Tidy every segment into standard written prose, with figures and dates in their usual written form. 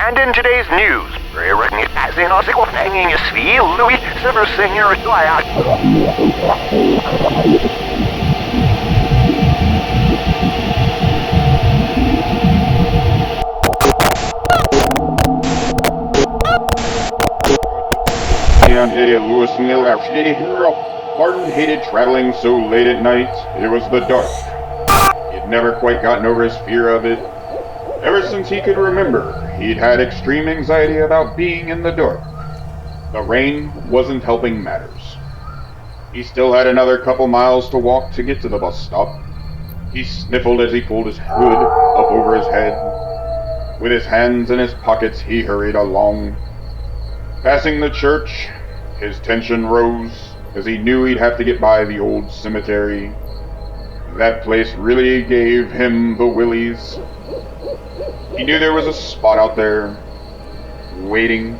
And in today's news, as in Oscar hanging his feel, Louis Silver Singer, Lewis Miller, Martin hated traveling so late at night. It was the dark. He'd never quite gotten over his fear of it. Ever since he could remember, he'd had extreme anxiety about being in the dark. The rain wasn't helping matters. He still had another couple miles to walk to get to the bus stop. He sniffled as he pulled his hood up over his head. With his hands in his pockets, he hurried along. Passing the church, his tension rose, as he knew he'd have to get by the old cemetery. That place really gave him the willies. He knew there was a spot out there, waiting,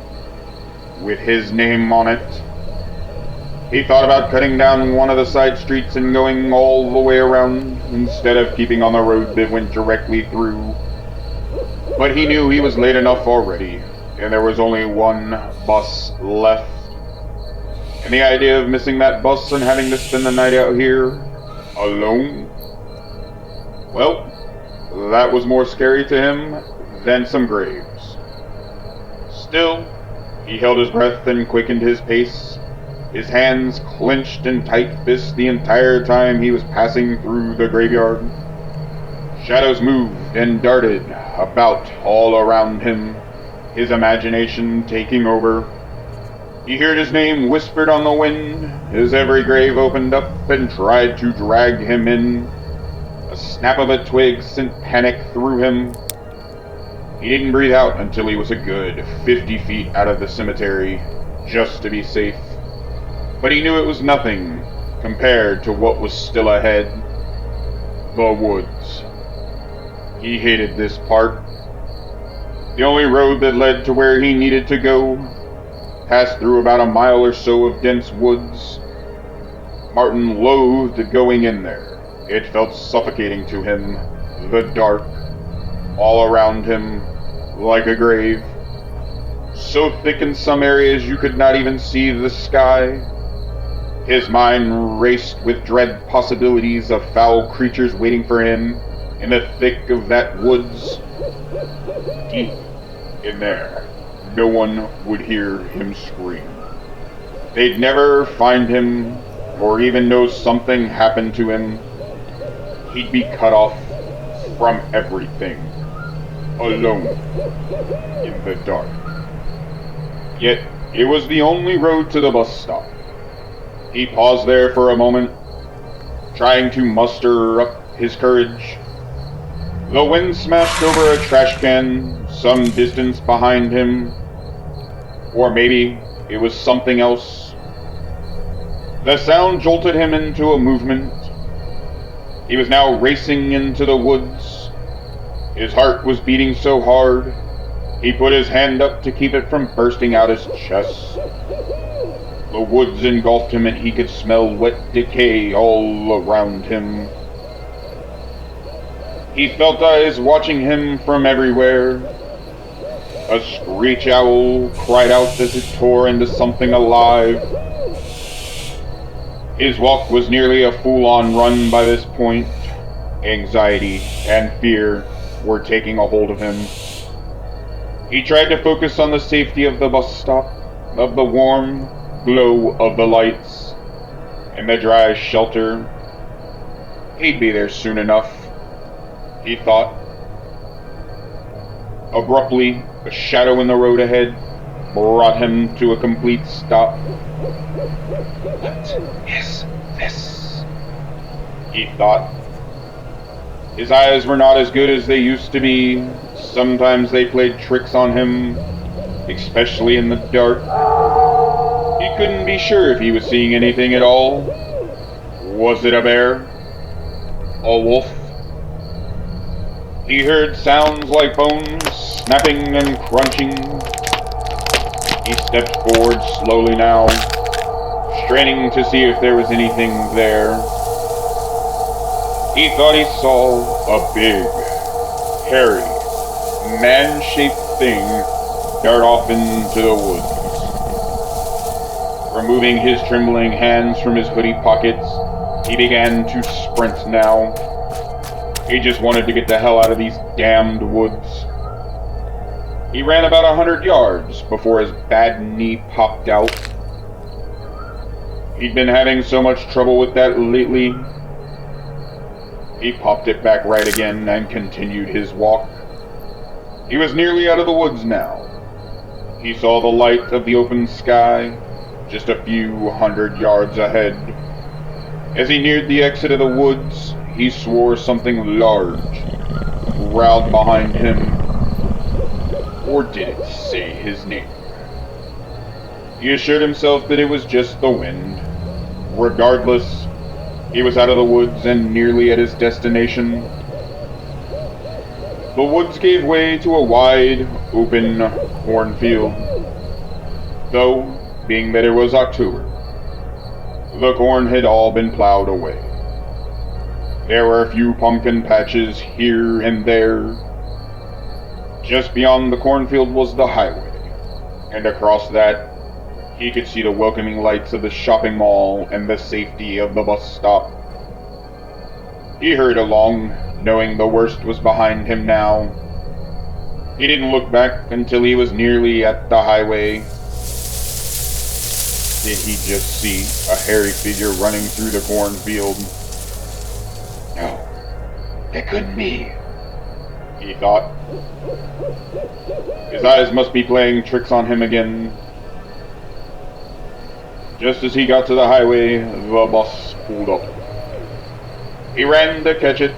with his name on it. He thought about cutting down one of the side streets and going all the way around, instead of keeping on the road that went directly through. But he knew he was late enough already, and there was only one bus left. And the idea of missing that bus and having to spend the night out here, alone, well, that was more scary to him than some graves. Still, he held his breath and quickened his pace, his hands clenched in tight fists the entire time he was passing through the graveyard. Shadows moved and darted about all around him, his imagination taking over. He heard his name whispered on the wind as every grave opened up and tried to drag him in. A snap of a twig sent panic through him. He didn't breathe out until he was a good 50 feet out of the cemetery, just to be safe. But he knew it was nothing compared to what was still ahead. The woods. He hated this part. The only road that led to where he needed to go passed through about a mile or so of dense woods. Martin loathed going in there. It felt suffocating to him, the dark, all around him, like a grave. So thick in some areas you could not even see the sky. His mind raced with dread possibilities of foul creatures waiting for him in the thick of that woods. Deep in there, no one would hear him scream. They'd never find him, or even know something happened to him. He'd be cut off from everything, alone, in the dark. Yet, it was the only road to the bus stop. He paused there for a moment, trying to muster up his courage. The wind smashed over a trash can some distance behind him, or maybe it was something else. The sound jolted him into a movement. He was now racing into the woods. His heart was beating so hard, he put his hand up to keep it from bursting out his chest. The woods engulfed him and he could smell wet decay all around him. He felt eyes watching him from everywhere. A screech owl cried out as it tore into something alive. His walk was nearly a full-on run by this point. Anxiety and fear were taking a hold of him. He tried to focus on the safety of the bus stop, of the warm glow of the lights, and the dry shelter. He'd be there soon enough, he thought. Abruptly, a shadow in the road ahead brought him to a complete stop. What is this? He thought. His eyes were not as good as they used to be. Sometimes they played tricks on him, especially in the dark. He couldn't be sure if he was seeing anything at all. Was it a bear? A wolf? He heard sounds like bones snapping and crunching. He stepped forward slowly now, straining to see if there was anything there. He thought he saw a big, hairy, man-shaped thing dart off into the woods. Removing his trembling hands from his hoodie pockets, he began to sprint now. He just wanted to get the hell out of these damned woods. He ran about 100 yards before his bad knee popped out. He'd been having so much trouble with that lately. He popped it back right again and continued his walk. He was nearly out of the woods now. He saw the light of the open sky just a few hundred yards ahead. As he neared the exit of the woods, he swore something large growled behind him. Or did it say his name? He assured himself that it was just the wind. Regardless, he was out of the woods and nearly at his destination. The woods gave way to a wide, open cornfield. Though, being that it was October, the corn had all been plowed away. There were a few pumpkin patches here and there. Just beyond the cornfield was the highway, and across that, he could see the welcoming lights of the shopping mall and the safety of the bus stop. He hurried along, knowing the worst was behind him now. He didn't look back until he was nearly at the highway. Did he just see a hairy figure running through the cornfield? No, that couldn't be, he thought. His eyes must be playing tricks on him again. Just as he got to the highway, the bus pulled up. He ran to catch it.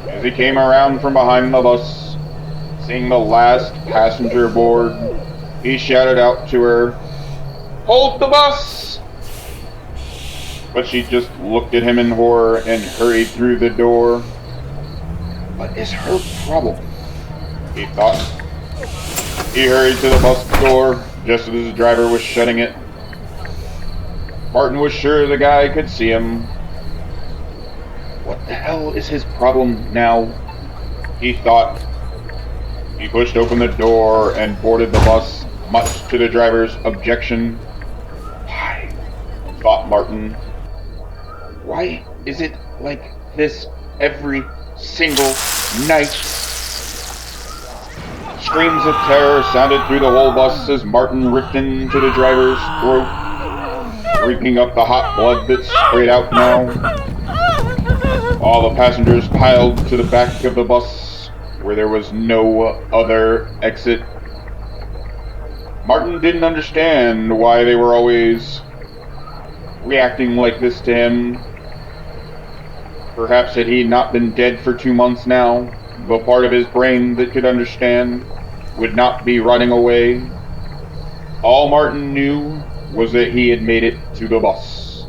As he came around from behind the bus, seeing the last passenger aboard, he shouted out to her, "Hold the bus!" But she just looked at him in horror and hurried through the door. What is her problem? He thought. He hurried to the bus door just as the driver was shutting it. Martin was sure the guy could see him. What the hell is his problem now? He thought. He pushed open the door and boarded the bus, much to the driver's objection. Why? Thought Martin. Why is it like this every single night? Screams of terror sounded through the whole bus as Martin ripped into the driver's throat, reeking up the hot blood that sprayed out now. All the passengers piled to the back of the bus, where there was no other exit. Martin didn't understand why they were always reacting like this to him. Perhaps had he not been dead for 2 months now, the part of his brain that could understand would not be running away. All Martin knew was that he had made it to the bus,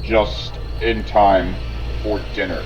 just in time for dinner.